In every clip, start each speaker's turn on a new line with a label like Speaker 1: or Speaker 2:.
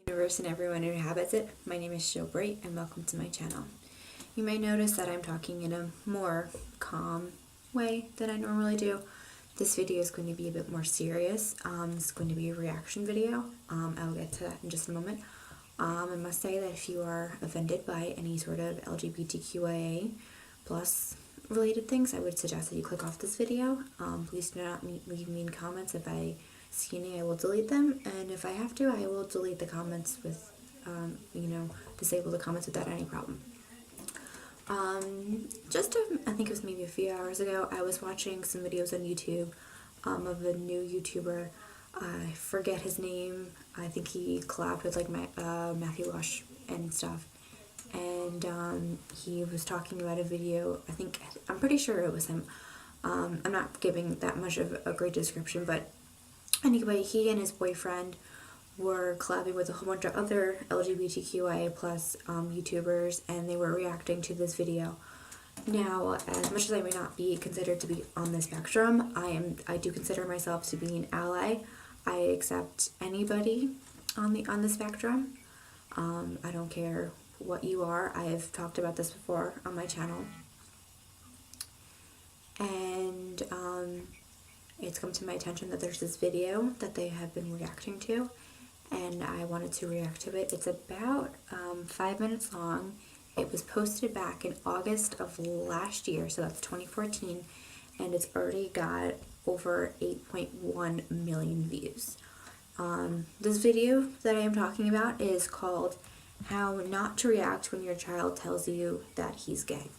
Speaker 1: Universe and everyone who inhabits it. My name is JillBreeFanMail and welcome to my channel. You may notice that I'm talking in a more calm way than I normally do. This video is going to be a bit more serious. It's going to be a reaction video. I'll get to that in just a moment. I must say that if you are offended by any sort of LGBTQIA plus related things, I would suggest that you click off this video. Please do not leave mean comments. If I see any, I will delete them, and if I have to, I will delete the comments with, disable the comments without any problem. I think it was maybe a few hours ago, I was watching some videos on YouTube of a new YouTuber. I forget his name. I think he collabed with like Matthew Lush and stuff, and he was talking about a video. I'm pretty sure it was him. I'm not giving that much of a great description, but anyway, he and his boyfriend were collabing with a whole bunch of other LGBTQIA plus YouTubers, and they were reacting to this video. Now, as much as I may not be considered to be on the spectrum, I do consider myself to be an ally. I accept anybody on the spectrum. I don't care what you are. I have talked about this before on my channel, and it's come to my attention that there's this video that they have been reacting to, and I wanted to react to it. It's about 5 minutes long. It was posted back in August of last year, so that's 2014, and it's already got over 8.1 million views. This video that I am talking about is called How Not to React When Your Child Tells You That He's Gay.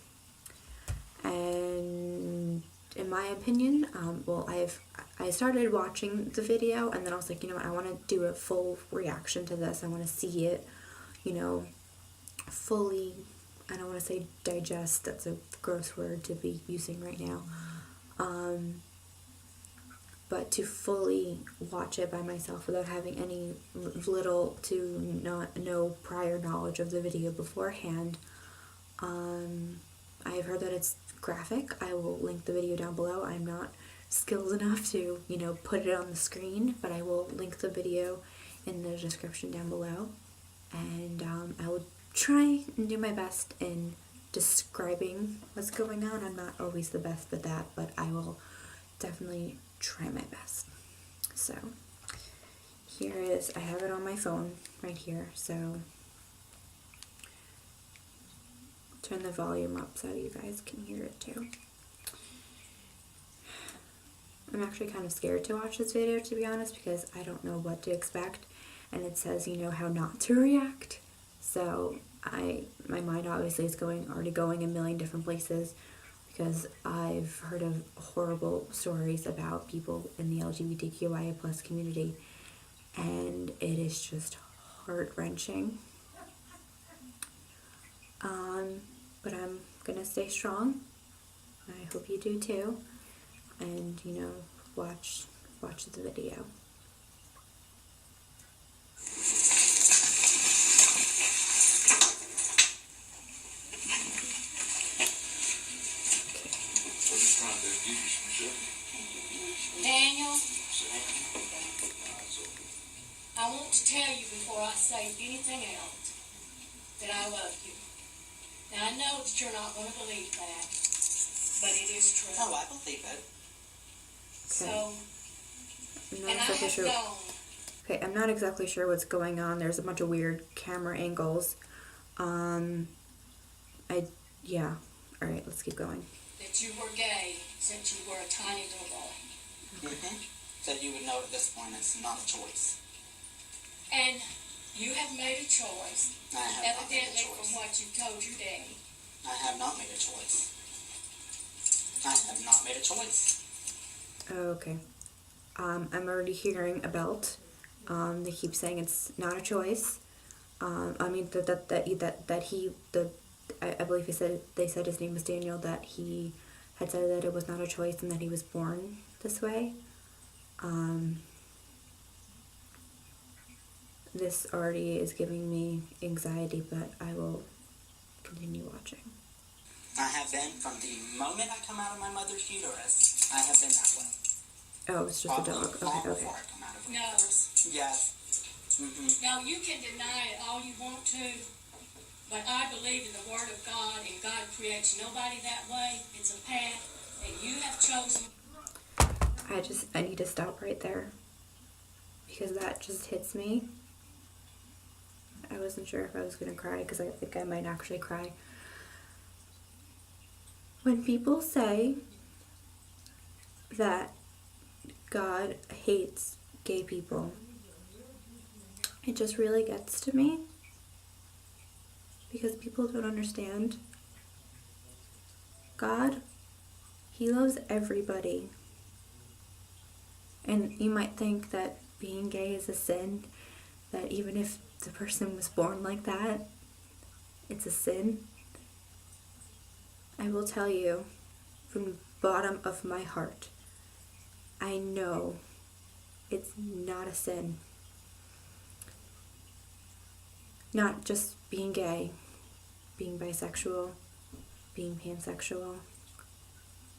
Speaker 1: And in my opinion, I started watching the video, and then I was like, I want to do a full reaction to this. I want to see it, fully. I don't want to say digest, that's a gross word to be using right now, but to fully watch it by myself without having any little to no prior knowledge of the video beforehand. I've heard that it's graphic. I will link the video down below. I'm not skilled enough to, put it on the screen, but I will link the video in the description down below. And I will try and do my best in describing what's going on. I'm not always the best with that, but I will definitely try my best. So here is, I have it on my phone right here, so turn the volume up so you guys can hear it too. I'm actually kind of scared to watch this video, to be honest, because I don't know what to expect, and it says, how not to react. So my mind obviously is already going a million different places, because I've heard of horrible stories about people in the LGBTQIA plus community, and it is just heart-wrenching. But I'm gonna stay strong. I hope you do too. And, watch the video.
Speaker 2: Daniel, I want to tell you before I say anything else that I love you. Now, I know that you're not going to believe that, but it is true.
Speaker 3: Oh, I believe it.
Speaker 2: So,
Speaker 1: I'm not exactly sure. Okay, I'm not exactly sure what's going on. There's a bunch of weird camera angles. Yeah. All right, let's keep going.
Speaker 2: That you were gay since you were a tiny little boy.
Speaker 3: So you would know at this point it's not a choice.
Speaker 2: And you have made a choice.
Speaker 3: I have not made a
Speaker 2: Evidently,
Speaker 3: choice.
Speaker 2: from what you told your daddy.
Speaker 3: I have not made a choice. I have not made a choice.
Speaker 1: Okay. I'm already hearing a belt. They keep saying it's not a choice. I believe they said his name was Daniel, that he had said that it was not a choice and that he was born this way. This already is giving me anxiety, but I will continue watching.
Speaker 3: I have been, from the moment I come out of my mother's uterus, I have been that way.
Speaker 1: Oh, it's just a dog. Okay, okay.
Speaker 3: Before I come out of my uterus. Yes.
Speaker 2: Now, you can deny it all you want to, but I believe in the Word of God, and God creates nobody that way. It's a path, and you have chosen.
Speaker 1: I need to stop right there, because that just hits me. I wasn't sure if I was going to cry, because I think I might actually cry. When people say that God hates gay people, it just really gets to me, because people don't understand. God, He loves everybody. And you might think that being gay is a sin, that even if the person was born like that, it's a sin. I will tell you from the bottom of my heart, I know it's not a sin. Not just being gay, being bisexual, being pansexual.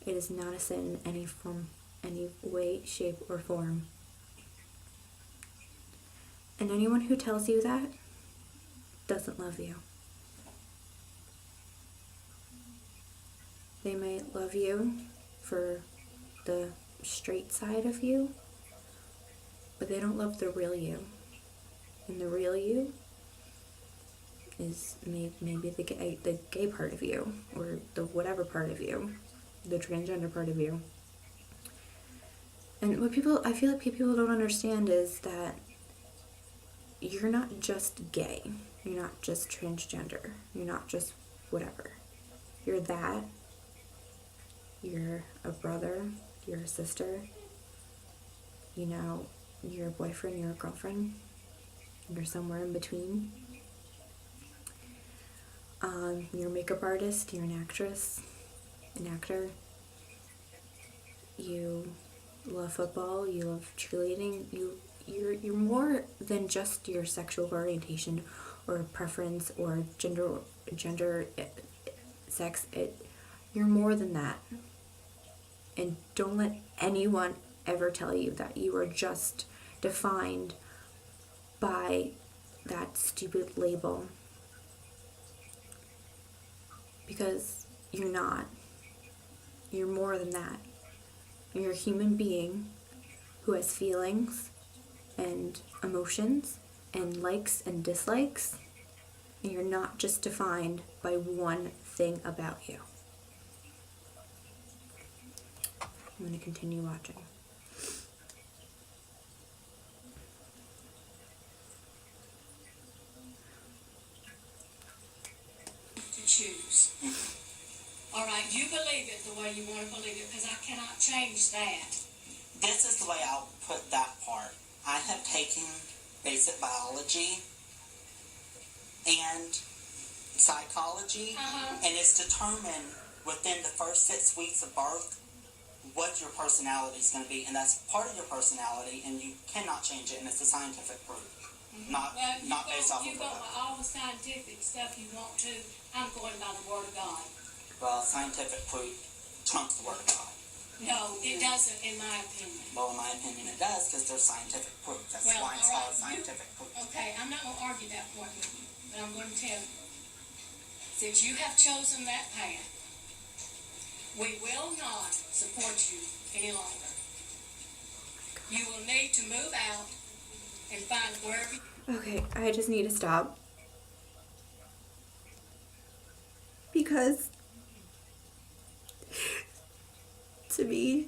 Speaker 1: It is not a sin in any form, any way, shape, or form. And anyone who tells you that doesn't love you. They might love you for the straight side of you, but they don't love the real you. And the real you is maybe the gay part of you, or the whatever part of you, the transgender part of you. And I feel like people don't understand is that you're not just gay, you're not just transgender, you're not just whatever. You're that. You're a brother, you're a sister, you're a boyfriend, you're a girlfriend, you're somewhere in between. You're a makeup artist, you're an actress, an actor. You love football, you love cheerleading, you're more than just your sexual orientation or preference or gender, sex. You're more than that. And don't let anyone ever tell you that you are just defined by that stupid label. Because you're not. You're more than that. You're a human being who has feelings and emotions and likes and dislikes. And you're not just defined by one thing about you. I'm going to continue watching.
Speaker 2: To choose. All right, you believe it the way you want to believe it, because I cannot change that.
Speaker 3: This is the way I'll put that part. I have taken basic biology and psychology, and it's determined within the first 6 weeks of birth what your personality is going to be, and that's part of your personality, and you cannot change it, and it's a scientific proof. Not based off of
Speaker 2: you go by all the scientific stuff you want to. I'm going by the Word of God.
Speaker 3: Well, scientific proof trumps the Word of God.
Speaker 2: No, it doesn't, in my opinion.
Speaker 3: Well, in my opinion, it does, because there's scientific proof. That's why it's called scientific proof.
Speaker 2: Okay, I'm not going to argue that point with you, but I'm going to tell you. Since you have chosen that path, we will not support you any longer. You will need to move out and find wherever.
Speaker 1: Okay, I just need to stop. Because to me,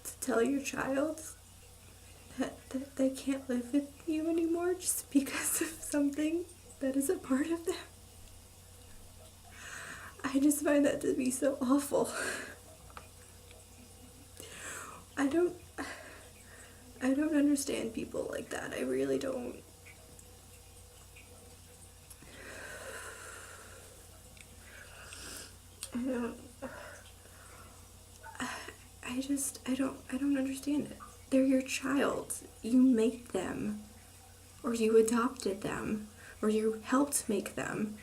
Speaker 1: to tell your child that they can't live with you anymore just because of something that is a part of them, I just find that to be so awful. I don't understand people like that. I really don't. I don't understand it. They're your child. You made them, or you adopted them, or you helped make them.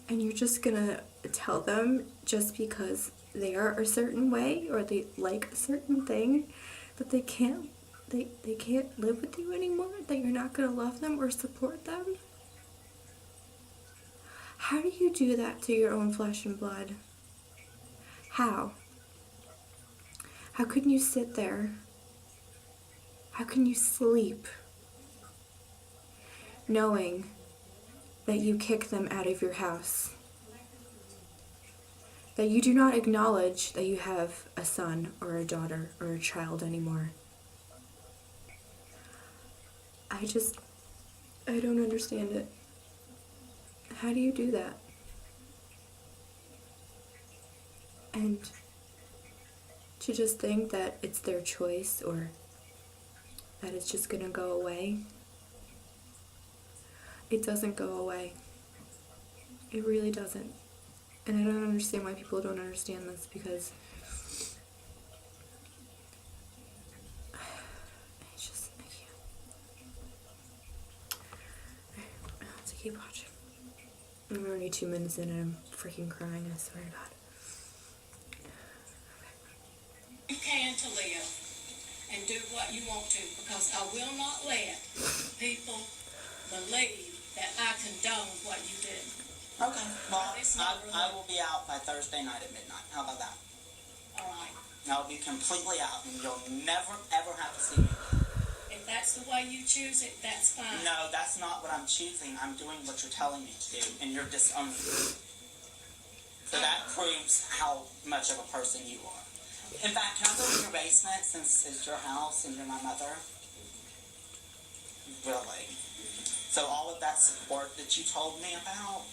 Speaker 1: And you're just gonna tell them just because they are a certain way or they like a certain thing that they can't they can't live with you anymore? That you're not gonna love them or support them? How do you do that to your own flesh and blood? How? How can you sit there? How can you sleep knowing that you kick them out of your house? That you do not acknowledge that you have a son or a daughter or a child anymore? I don't understand it. How do you do that? And to just think that it's their choice or that it's just gonna go away. It doesn't go away. It really doesn't. And I don't understand why people don't understand this, because I can't. I have to keep watching. I'm already 2 minutes in and I'm freaking crying, I swear to God.
Speaker 2: You can to live and do what you want to, because I will not let people believe that I condone what you did.
Speaker 3: Okay. Well,
Speaker 2: It's not really-
Speaker 3: I will be out by Thursday night at midnight. How about that?
Speaker 2: All right.
Speaker 3: I'll be completely out, and you'll never, ever have to see me.
Speaker 2: If that's the way you choose it, that's fine.
Speaker 3: No, that's not what I'm choosing. I'm doing what you're telling me to do, and you're disowning me. So that proves how much of a person you are. In fact, can I go in your basement, since it's your house and you're my mother? Really? So all of that support that you told me about?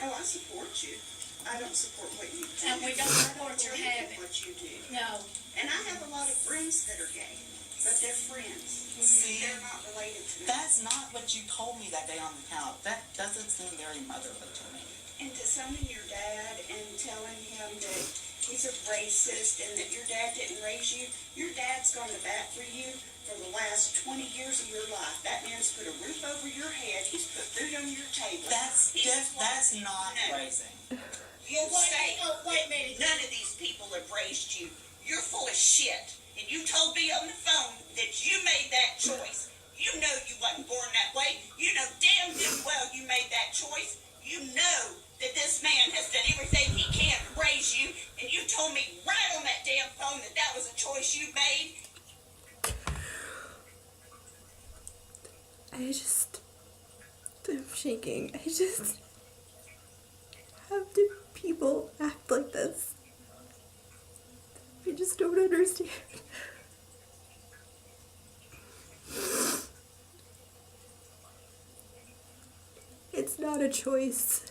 Speaker 4: Oh, I support you. I don't support what you do.
Speaker 2: And we don't support your
Speaker 4: believe in
Speaker 2: habit.
Speaker 4: what you do.
Speaker 2: No.
Speaker 4: And I have a lot of friends that are gay, but they're friends.
Speaker 3: See?
Speaker 4: They're not related to me.
Speaker 3: That's not what you told me that day on the couch. That doesn't seem very motherly to me.
Speaker 4: And disowning your dad and telling him that he's a racist and that your dad didn't raise you, your dad's gone to bat for you for the last 20 years of your life. That man's put a roof over your head. He's put food on your table.
Speaker 3: That's not
Speaker 4: No.
Speaker 3: raising.
Speaker 4: You say,
Speaker 2: wait a minute.
Speaker 4: none of these people have raised you. You're full of shit. And you told me on the phone that you made that choice. You know you wasn't born that way. You know damn good well you made that choice. You know that this man has done everything he can to raise you. And you told me right on that damn phone that that was a choice you made.
Speaker 1: I'm shaking. How do people act like this? I just don't understand. It's not a choice.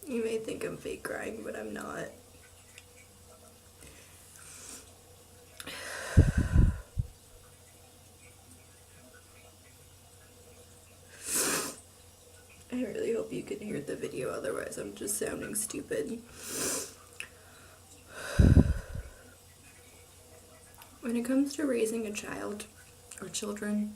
Speaker 1: You may think I'm fake crying, but I'm not. I really hope you can hear the video, otherwise I'm just sounding stupid. When it comes to raising a child or children,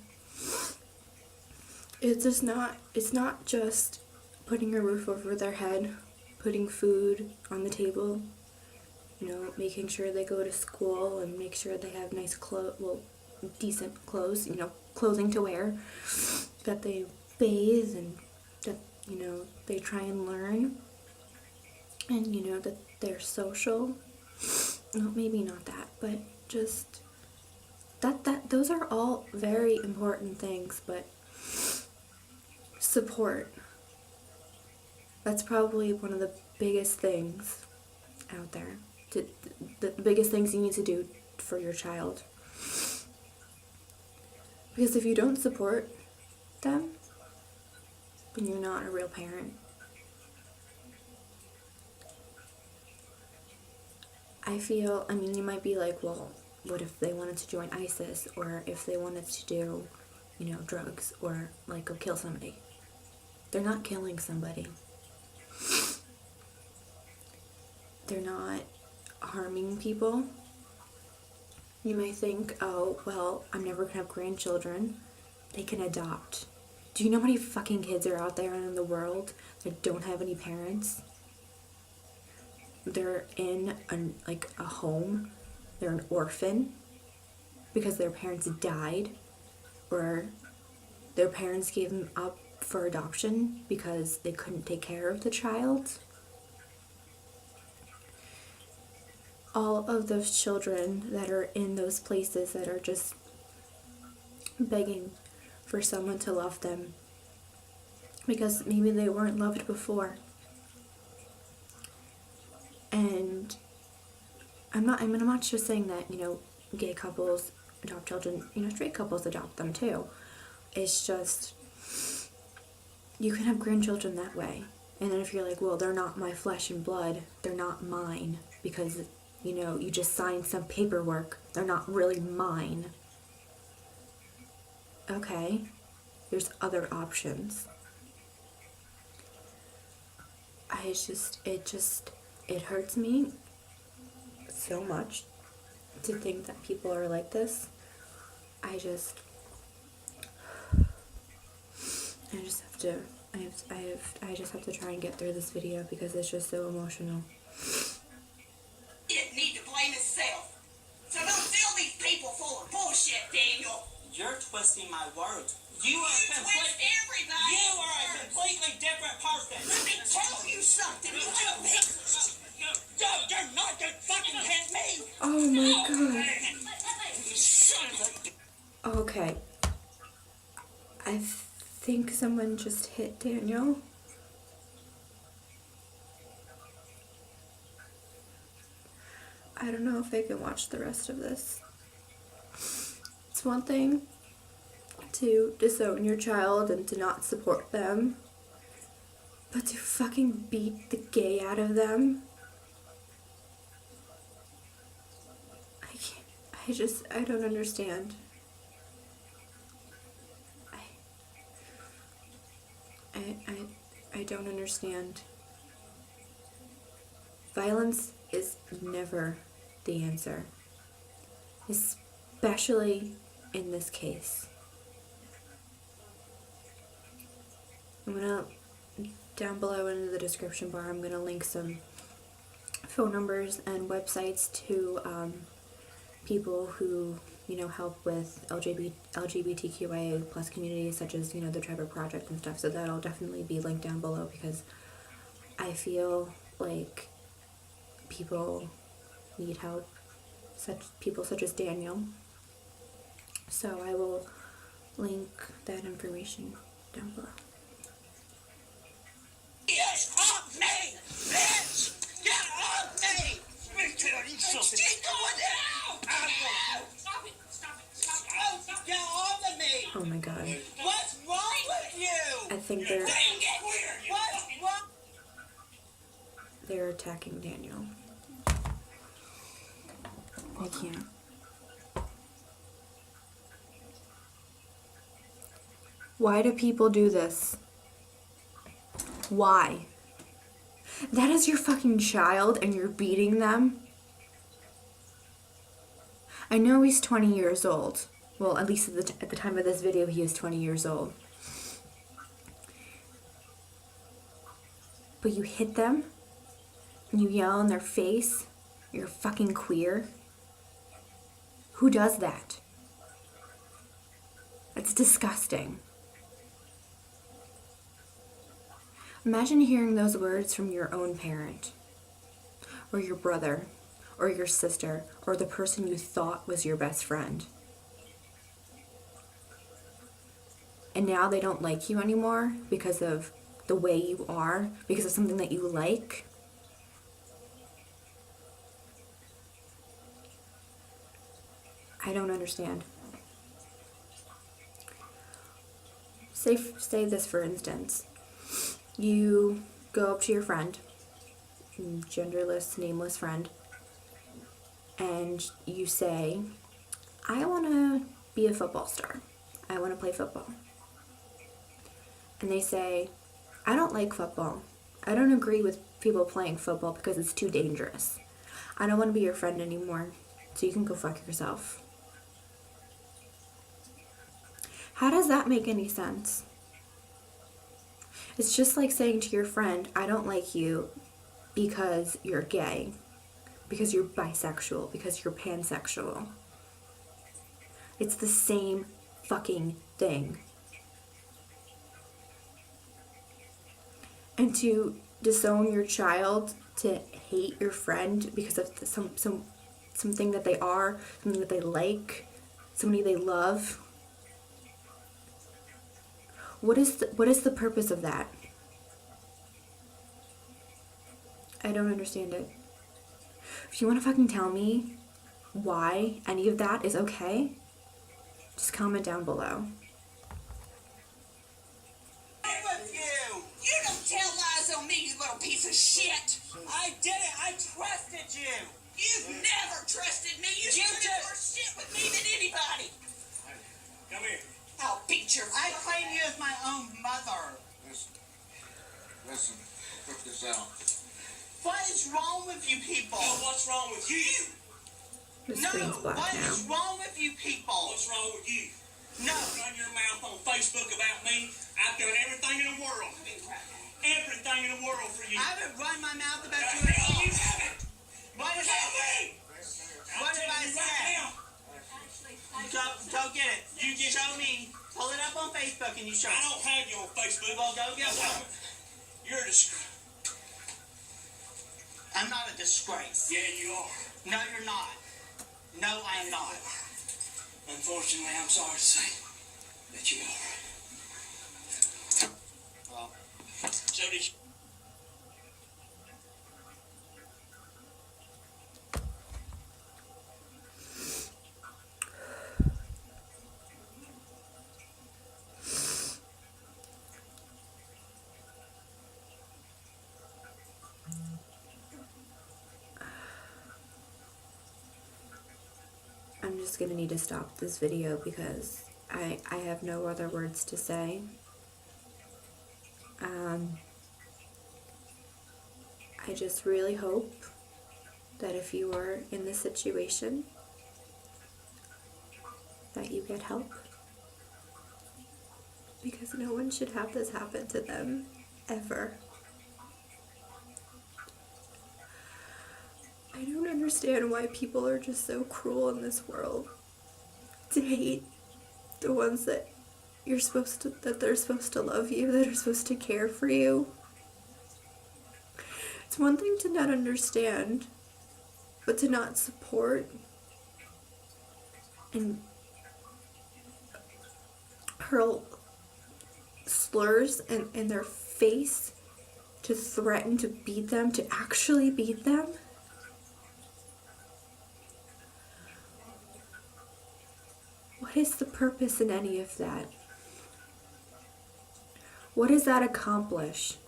Speaker 1: it's not just putting a roof over their head, putting food on the table, making sure they go to school and make sure they have nice decent clothes, clothing to wear, that they bathe and that, they try and learn, and, that they're social. Well, maybe not that, but just those are all very important things, but support, that's probably one of the biggest things out there, the biggest things you need to do for your child. Because if you don't support them, then you're not a real parent. You might be like, well, what if they wanted to join ISIS, or if they wanted to do, drugs, or go kill somebody? They're not killing somebody. They're not harming people. You may think, oh, well, I'm never gonna have grandchildren. They can adopt. Do you know how many fucking kids are out there in the world that don't have any parents? They're in a home. They're an orphan. because their parents died, or their parents gave them up for adoption because they couldn't take care of the child. All of those children that are in those places that are just begging for someone to love them because maybe they weren't loved before. And I'm not just saying that, gay couples adopt children, straight couples adopt them too. It's just, you can have grandchildren that way. And then if you're like, well, they're not my flesh and blood, they're not mine, because, you just signed some paperwork, they're not really mine. Okay, there's other options. It hurts me so much to think that people are like this. I just have to try and get through this video because it's just so emotional.
Speaker 4: It need to blame itself. So don't fill these people full of bullshit, Daniel.
Speaker 3: You're twisting my words. You are
Speaker 4: twist everybody.
Speaker 3: You are a completely different person.
Speaker 4: Let me tell you something. You're not gonna fucking hit me.
Speaker 1: Oh my god.
Speaker 4: Son of a...
Speaker 1: Okay. I think someone just hit Daniel. I don't know if I can watch the rest of this. It's one thing to disown your child and to not support them, but to fucking beat the gay out of them? I don't understand. I don't understand. Violence is never the answer, especially in this case. I'm gonna, down below in the description bar, I'm gonna link some phone numbers and websites to people who, help with LGBTQIA plus communities, such as, the Trevor Project and stuff. So that'll definitely be linked down below, because I feel like people need help, people such as Daniel. So I will link that information down below.
Speaker 4: Get off me, bitch! Get off me! Let me tell you something. She's going down! Stop it! Get off of me!
Speaker 1: Oh my god.
Speaker 4: What's wrong with you?
Speaker 1: I think they're
Speaker 4: What's wrong?
Speaker 1: they're attacking Daniel. I can't. Why do people do this? Why? That is your fucking child and you're beating them? I know he's 20 years old. Well, at least at the time of this video, he is 20 years old. But you hit them? And you yell in their face? You're fucking queer? Who does that? That's disgusting. Imagine hearing those words from your own parent, or your brother, or your sister, or the person you thought was your best friend. And now they don't like you anymore because of the way you are, because of something that you like. I don't understand. Say this for instance. You go up to your friend, genderless, nameless friend, and you say, I want to be a football star. I want to play football. And they say, I don't like football. I don't agree with people playing football because it's too dangerous. I don't want to be your friend anymore, so you can go fuck yourself. How does that make any sense? It's just like saying to your friend, I don't like you because you're gay, because you're bisexual, because you're pansexual. It's the same fucking thing. And to disown your child, to hate your friend because of something that they are, something that they like, somebody they love. What is the purpose of that? I don't understand it. If you want to fucking tell me why any of that is okay, just comment down below.
Speaker 4: With you! You don't tell lies on me, you little piece of shit! I did it! I trusted you! You've never trusted me! You started more shit with me than anybody!
Speaker 5: Come here.
Speaker 4: I'll beat your...
Speaker 3: I claim you as my own mother.
Speaker 5: Listen, put this out.
Speaker 3: What is wrong with you people?
Speaker 5: Oh, what's wrong with you?
Speaker 1: The screen's black
Speaker 3: what
Speaker 1: now.
Speaker 3: is wrong with you people?
Speaker 5: What's wrong with you?
Speaker 3: No.
Speaker 5: Run your mouth on Facebook about me. I've done everything in the world. Everything in the world for you.
Speaker 3: I haven't run my mouth about you
Speaker 5: No,
Speaker 3: at all.
Speaker 5: you haven't.
Speaker 3: What is
Speaker 5: Tell me.
Speaker 3: What have I said? Go get it.
Speaker 5: You get
Speaker 3: Show me. Pull it up on Facebook and you show
Speaker 5: I
Speaker 3: me.
Speaker 5: don't have you on Facebook.
Speaker 3: Well, go get one.
Speaker 5: You're a disgrace.
Speaker 3: I'm not a disgrace.
Speaker 5: Yeah, you are.
Speaker 3: No, you're not. No, I am not.
Speaker 5: Unfortunately, I'm sorry to say that you are.
Speaker 3: Well,
Speaker 5: So did you.
Speaker 1: I'm just gonna need to stop this video because I have no other words to say. I just really hope that if you are in this situation, that you get help. Because no one should have this happen to them, ever. I don't understand why people are just so cruel in this world to hate the ones that they're supposed to love you, that are supposed to care for you. It's one thing to not understand, but to not support and hurl slurs in their face to threaten to beat them, to actually beat them. What is the purpose in any of that? What does that accomplish?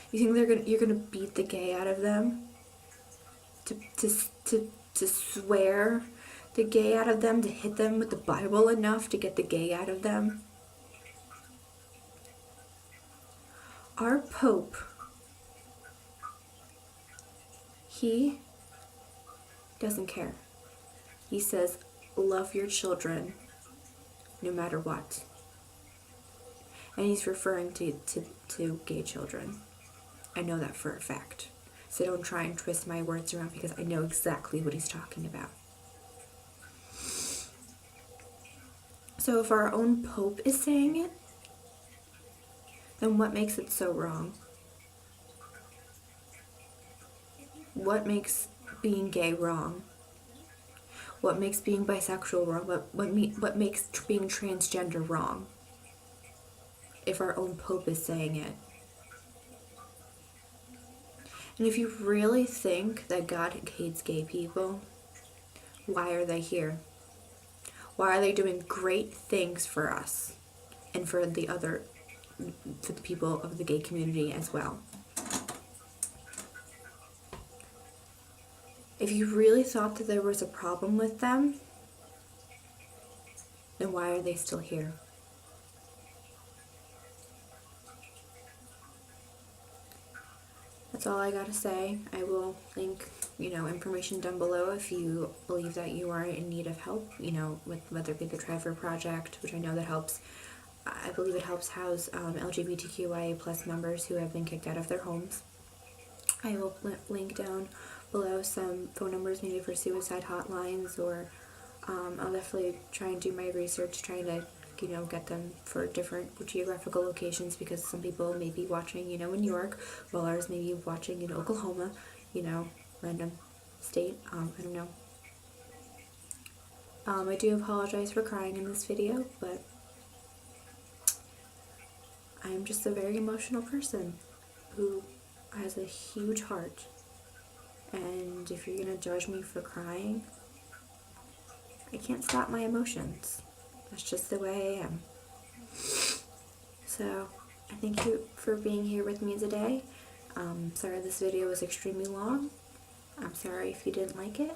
Speaker 1: You think you're gonna beat the gay out of them? To swear the gay out of them, to hit them with the Bible enough to get the gay out of them? Our Pope, he doesn't care. He says, love your children no matter what. And he's referring to gay children. I know that for a fact. So don't try and twist my words around because I know exactly what he's talking about. So if our own Pope is saying it, then what makes it so wrong? What makes being gay wrong? What makes being bisexual wrong? What makes being transgender wrong? If our own Pope is saying it. And if you really think that God hates gay people, why are they here? Why are they doing great things for us and for the people of the gay community as well? If you really thought that there was a problem with them, then why are they still here? That's all I gotta say. I will link, information down below if you believe that you are in need of help, with whether it be the Trevor Project, which I know that helps. I believe it helps house LGBTQIA plus members who have been kicked out of their homes. I will link down below some phone numbers maybe for suicide hotlines or I'll definitely try and do my research, trying to, get them for different geographical locations, because some people may be watching, in New York, while others may be watching in Oklahoma, random state, I don't know. I do apologize for crying in this video, but I'm just a very emotional person who has a huge heart, and if you're gonna judge me for crying, I can't stop my emotions. That's just the way I am. So, I thank you for being here with me today. Sorry this video was extremely long. I'm sorry if you didn't like it,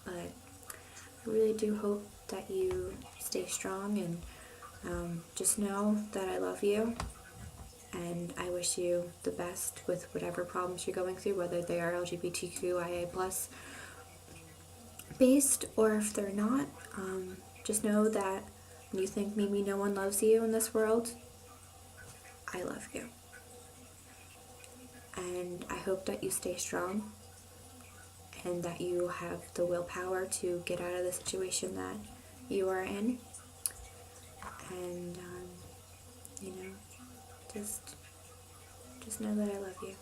Speaker 1: but I really do hope that you stay strong, and just know that I love you, and I wish you the best with whatever problems you're going through, whether they are LGBTQIA+ based, or if they're not. Just know that when you think maybe no one loves you in this world, I love you. And I hope that you stay strong, and that you have the willpower to get out of the situation that you are in. And, just know that I love you.